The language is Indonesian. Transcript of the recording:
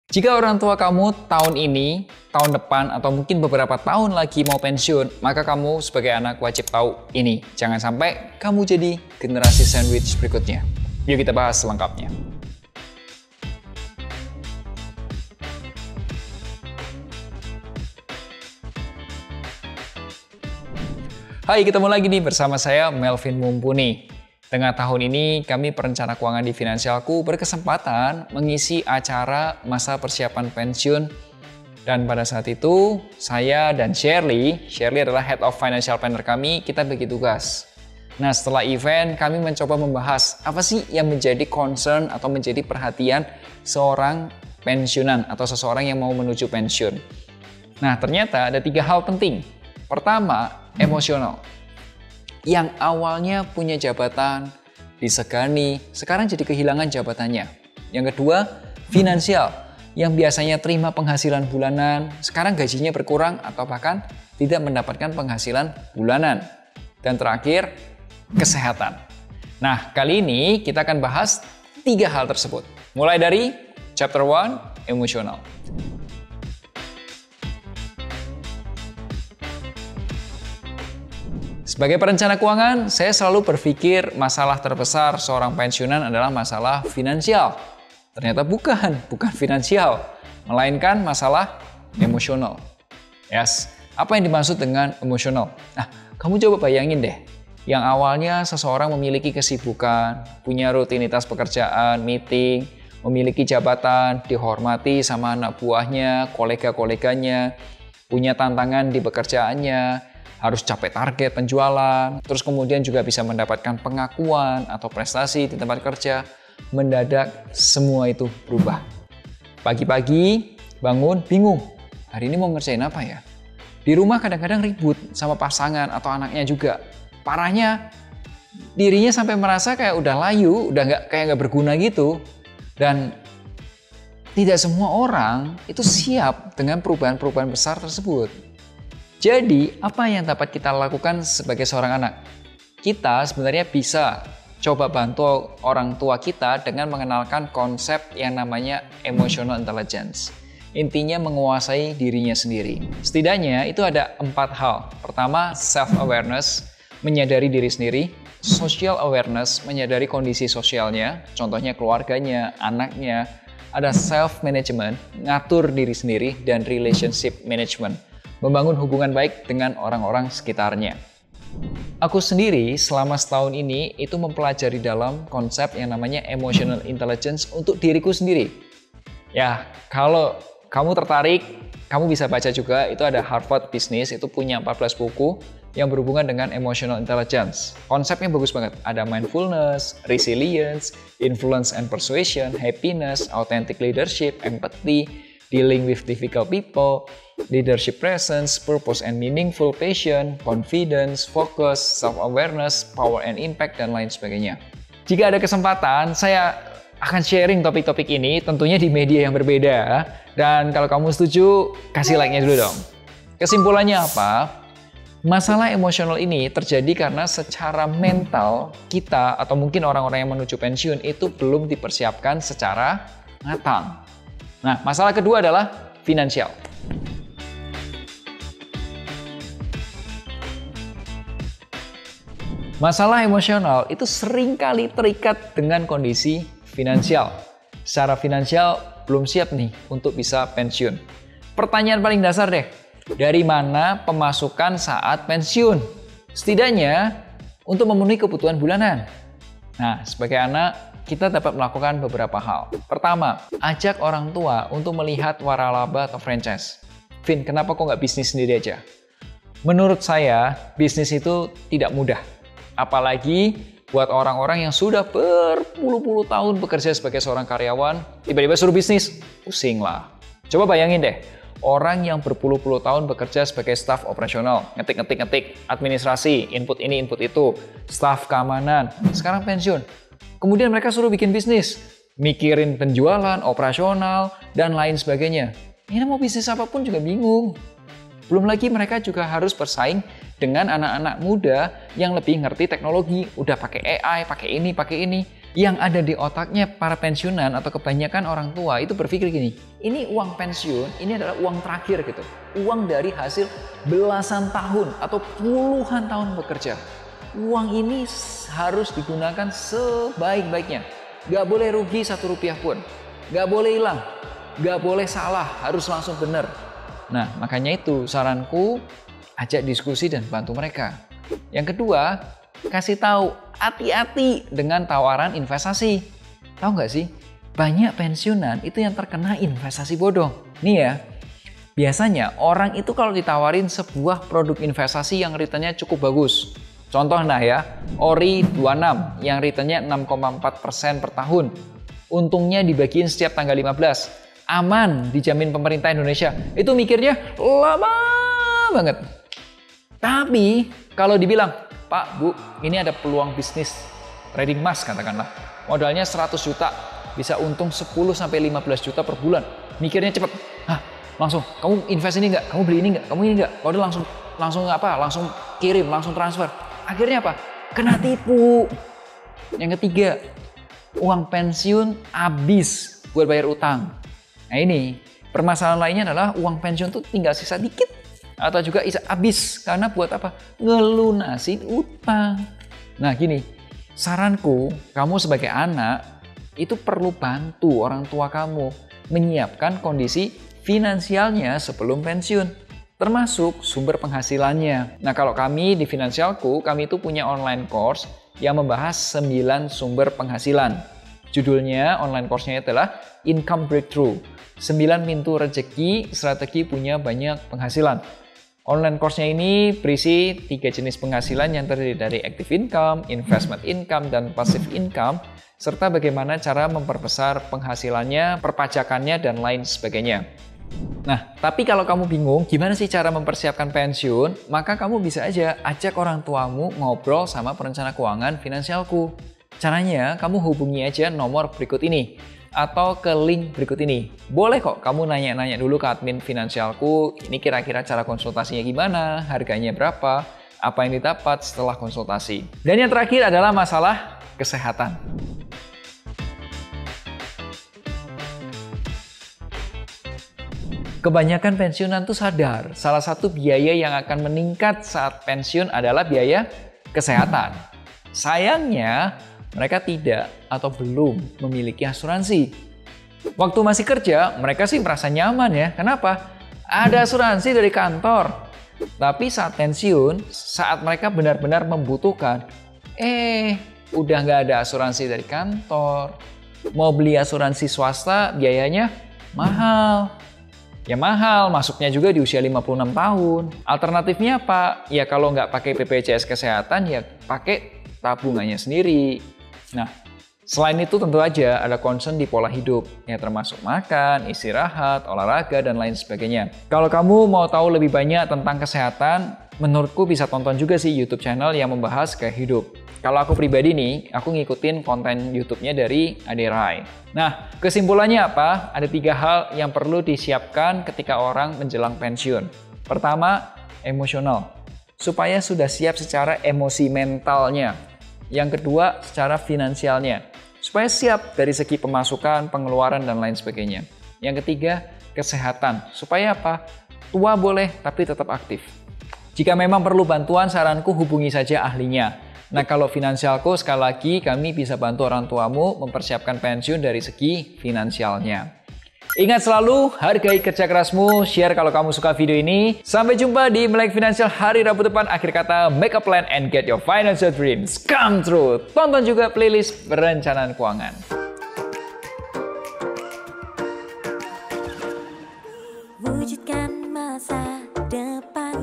Jika orang tua kamu tahun ini, tahun depan, atau mungkin beberapa tahun lagi mau pensiun, maka kamu sebagai anak wajib tahu ini. Jangan sampai kamu jadi generasi sandwich berikutnya. Yuk kita bahas selengkapnya. Hai, ketemu lagi nih bersama saya Melvin Mumpuni. Tengah tahun ini, kami perencana keuangan di Finansialku berkesempatan mengisi acara masa persiapan pensiun. Dan pada saat itu, saya dan Shirley adalah Head of Financial Planner kami, kita bagi tugas. Nah, setelah event, kami mencoba membahas apa sih yang menjadi concern atau menjadi perhatian seorang pensiunan atau seseorang yang mau menuju pensiun. Nah, ternyata ada 3 hal penting. Pertama, emosional. Yang awalnya punya jabatan, disegani, sekarang jadi kehilangan jabatannya. Yang kedua, finansial. Yang biasanya terima penghasilan bulanan, sekarang gajinya berkurang atau bahkan tidak mendapatkan penghasilan bulanan. Dan terakhir, kesehatan. Nah, kali ini kita akan bahas 3 hal tersebut. Mulai dari chapter 1, emosional. Sebagai perencana keuangan, saya selalu berpikir masalah terbesar seorang pensiunan adalah masalah finansial. Ternyata bukan finansial, melainkan masalah emosional. Yes, apa yang dimaksud dengan emosional? Nah, kamu coba bayangin deh, yang awalnya seseorang memiliki kesibukan, punya rutinitas pekerjaan, meeting, memiliki jabatan, dihormati sama anak buahnya, kolega-koleganya, punya tantangan di pekerjaannya, harus capai target penjualan, terus kemudian juga bisa mendapatkan pengakuan atau prestasi di tempat kerja. Mendadak semua itu berubah. Pagi-pagi bangun bingung, hari ini mau ngerjain apa ya? Di rumah kadang-kadang ribut sama pasangan atau anaknya juga. Parahnya dirinya sampai merasa kayak udah layu, udah nggak berguna gitu. Dan tidak semua orang itu siap dengan perubahan-perubahan besar tersebut. Jadi, apa yang dapat kita lakukan sebagai seorang anak? Kita sebenarnya bisa coba bantu orang tua kita dengan mengenalkan konsep yang namanya emotional intelligence. Intinya menguasai dirinya sendiri. Setidaknya itu ada 4 hal. Pertama, self-awareness, menyadari diri sendiri. Social awareness, menyadari kondisi sosialnya, contohnya keluarganya, anaknya. Ada self-management, ngatur diri sendiri, dan relationship management, membangun hubungan baik dengan orang-orang sekitarnya. Aku sendiri selama setahun ini itu mempelajari dalam konsep yang namanya emotional intelligence untuk diriku sendiri. Ya, kalau kamu tertarik, kamu bisa baca juga, itu ada Harvard Business, itu punya 14 buku yang berhubungan dengan emotional intelligence. Konsepnya bagus banget, ada mindfulness, resilience, influence and persuasion, happiness, authentic leadership, empathy, dealing with difficult people, leadership presence, purpose and meaningful, passion, confidence, focus, self-awareness, power and impact, dan lain sebagainya. Jika ada kesempatan, saya akan sharing topik-topik ini tentunya di media yang berbeda. Dan kalau kamu setuju, kasih like-nya dulu dong. Kesimpulannya apa? Masalah emosional ini terjadi karena secara mental kita atau mungkin orang-orang yang menuju pensiun itu belum dipersiapkan secara matang. Nah, masalah kedua adalah finansial. Masalah emosional itu seringkali terikat dengan kondisi finansial. Secara finansial belum siap nih untuk bisa pensiun. Pertanyaan paling dasar deh, dari mana pemasukan saat pensiun? Setidaknya untuk memenuhi kebutuhan bulanan. Nah, sebagai anak, kita dapat melakukan beberapa hal. Pertama, ajak orang tua untuk melihat waralaba atau franchise. Vin, kenapa kok nggak bisnis sendiri aja? Menurut saya, bisnis itu tidak mudah. Apalagi buat orang-orang yang sudah berpuluh-puluh tahun bekerja sebagai seorang karyawan, tiba-tiba suruh bisnis, pusing lah. Coba bayangin deh, orang yang berpuluh-puluh tahun bekerja sebagai staf operasional, ngetik, administrasi, input ini, input itu, staf keamanan, sekarang pensiun. Kemudian mereka suruh bikin bisnis, mikirin penjualan, operasional, dan lain sebagainya. Ini mau bisnis apapun juga bingung. Belum lagi mereka juga harus bersaing dengan anak-anak muda yang lebih ngerti teknologi, udah pakai AI, pakai ini. Yang ada di otaknya para pensiunan atau kebanyakan orang tua itu berpikir gini, ini uang pensiun, ini adalah uang terakhir gitu. Uang dari hasil belasan tahun atau puluhan tahun bekerja. Uang ini harus digunakan sebaik-baiknya. Gak boleh rugi 1 rupiah pun. Gak boleh hilang. Gak boleh salah, harus langsung benar. Nah, makanya itu saranku, ajak diskusi dan bantu mereka. Yang kedua, kasih tahu, hati-hati dengan tawaran investasi. Tahu nggak sih, banyak pensiunan itu yang terkena investasi bodong. Nih ya, biasanya orang itu kalau ditawarin sebuah produk investasi yang returnnya cukup bagus. Contoh nah ya, ORI 26 yang returnnya 6,4% per tahun. Untungnya dibagiin setiap tanggal 15. Aman, dijamin pemerintah Indonesia. Itu mikirnya lama banget. Tapi kalau dibilang, Pak, Bu, ini ada peluang bisnis trading emas katakanlah. Modalnya 100 juta, bisa untung 10-15 juta per bulan. Mikirnya cepet. Hah, langsung, kamu invest ini nggak? Kamu beli ini nggak? Kamu ini nggak? Waduh, langsung kirim, langsung transfer. Akhirnya apa? Kena tipu. Yang ketiga, uang pensiun habis buat bayar utang. Nah ini, permasalahan lainnya adalah uang pensiun tuh tinggal sisa dikit. Atau juga habis karena buat apa? Ngelunasin utang. Nah gini, saranku, kamu sebagai anak itu perlu bantu orang tua kamu menyiapkan kondisi finansialnya sebelum pensiun, termasuk sumber penghasilannya. Nah kalau kami di Finansialku, kami itu punya online course yang membahas 9 sumber penghasilan. Judulnya online course-nya adalah Income Breakthrough. 9 pintu rezeki, strategi punya banyak penghasilan. Online course-nya ini berisi 3 jenis penghasilan yang terdiri dari active income, investment income, dan passive income, serta bagaimana cara memperbesar penghasilannya, perpajakannya, dan lain sebagainya. Nah, tapi kalau kamu bingung gimana sih cara mempersiapkan pensiun, maka kamu bisa aja ajak orang tuamu ngobrol sama perencana keuangan Finansialku. Caranya, kamu hubungi aja nomor berikut ini atau ke link berikut ini. Boleh kok kamu nanya-nanya dulu ke admin Finansialku, ini kira-kira cara konsultasinya gimana, harganya berapa, apa yang didapat setelah konsultasi. Dan yang terakhir adalah masalah kesehatan. Kebanyakan pensiunan tuh sadar, salah satu biaya yang akan meningkat saat pensiun adalah biaya kesehatan. Sayangnya, mereka tidak atau belum memiliki asuransi. Waktu masih kerja, mereka sih merasa nyaman ya. Kenapa? Ada asuransi dari kantor. Tapi saat pensiun, saat mereka benar-benar membutuhkan, udah nggak ada asuransi dari kantor. Mau beli asuransi swasta, biayanya mahal. Ya mahal, masuknya juga di usia 56 tahun. Alternatifnya apa? Ya kalau nggak pakai BPJS Kesehatan, ya pakai tabungannya sendiri. Nah, selain itu tentu aja ada concern di pola hidup, ya termasuk makan, istirahat, olahraga, dan lain sebagainya. Kalau kamu mau tahu lebih banyak tentang kesehatan, menurutku bisa tonton juga sih YouTube channel yang membahas gaya hidup. Kalau aku pribadi nih, aku ngikutin konten YouTube-nya dari Ade Rai. Nah, kesimpulannya apa? Ada 3 hal yang perlu disiapkan ketika orang menjelang pensiun. Pertama, emosional. Supaya sudah siap secara emosi mentalnya. Yang kedua, secara finansialnya. Supaya siap dari segi pemasukan, pengeluaran, dan lain sebagainya. Yang ketiga, kesehatan. Supaya apa? Tua boleh, tapi tetap aktif. Jika memang perlu bantuan, saranku hubungi saja ahlinya. Nah, kalau Finansialku, sekali lagi, kami bisa bantu orang tuamu mempersiapkan pensiun dari segi finansialnya. Ingat selalu, hargai kerja kerasmu, share kalau kamu suka video ini. Sampai jumpa di Melek Finansial hari Rabu depan. Akhir kata, make a plan and get your financial dreams come true. Tonton juga playlist perencanaan keuangan. Wujudkan masa depan.